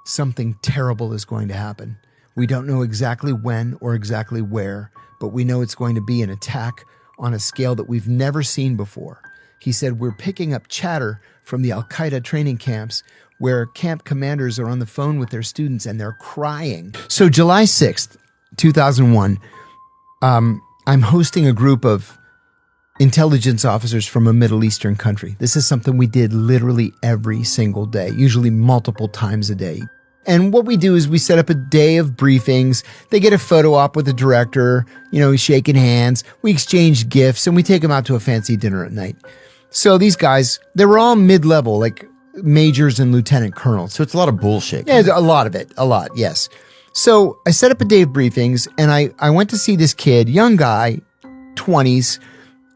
something terrible is going to happen. We don't know exactly when or exactly where, but we know it's going to be an attack on a scale that we've never seen before. He said, we're picking up chatter from the Al-Qaeda training camps where camp commanders are on the phone with their students and they're crying. So July 6th, 2001, I'm hosting a group of intelligence officers from a Middle Eastern country. This is something we did literally every single day, usually multiple times a day. And what we do is we set up a day of briefings. They get a photo op with the director, shaking hands. We exchange gifts and we take them out to a fancy dinner at night. So these guys, they were all mid-level, like majors and lieutenant colonels. So it's a lot of bullshit. Yeah, a lot of it. A lot, yes. So I set up a day of briefings and I went to see this kid, young guy, 20s,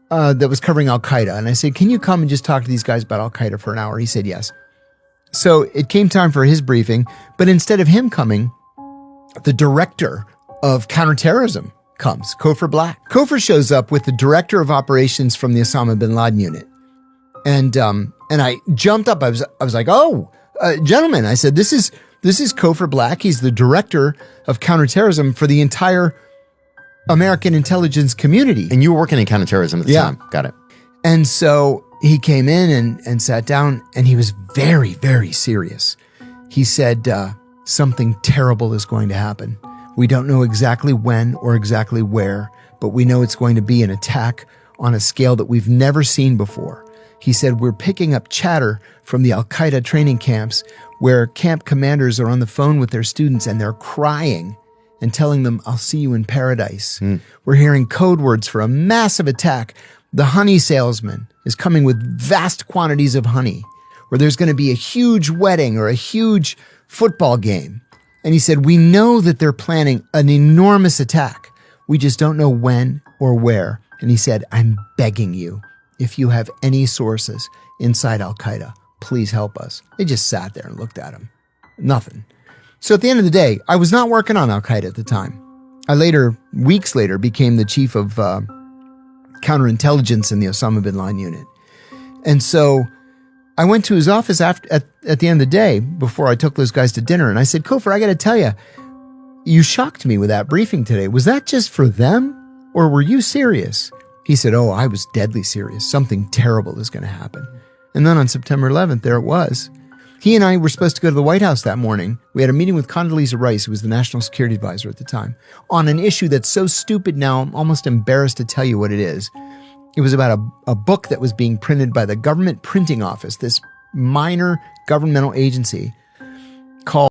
that was covering Al-Qaeda. And I said, can you come and just talk to these guys about Al-Qaeda for an hour? He said, yes. So it came time for his briefing, but instead of him coming, the director of counterterrorism comes, Cofer Black. Cofer shows up with the director of operations from the Osama bin Laden unit. And I jumped up. I was like, oh, gentlemen, I said, this is Cofer Black. He's the director of counterterrorism for the entire American intelligence community. And you were working in counterterrorism at the time. Got it. And so he came in and sat down and he was very, very serious. He said, something terrible is going to happen. We don't know exactly when or exactly where, but we know it's going to be an attack on a scale that we've never seen before. He said, we're picking up chatter from the Al-Qaeda training camps where camp commanders are on the phone with their students and they're crying and telling them, I'll see you in paradise. We're hearing code words for a massive attack. The honey salesman is coming with vast quantities of honey, where there's going to be a huge wedding or a huge football game. And he said, we know that they're planning an enormous attack. We just don't know when or where. And he said, I'm begging you, if you have any sources inside Al-Qaeda, please help us. They just sat there and looked at him. Nothing. So at the end of the day, I was not working on Al-Qaeda at the time. I later, weeks later, became the chief of counterintelligence in the Osama bin Laden unit. And so I went to his office at the end of the day before I took those guys to dinner. And I said, Cofer, I got to tell you, you shocked me with that briefing today. Was that just for them or were you serious? He said, oh, I was deadly serious. Something terrible is going to happen. And then on September 11th, there it was. He and I were supposed to go to the White House that morning. We had a meeting with Condoleezza Rice, who was the national security advisor at the time, on an issue that's so stupid now, I'm almost embarrassed to tell you what it is. It was about a book that was being printed by the government printing office, this minor governmental agency called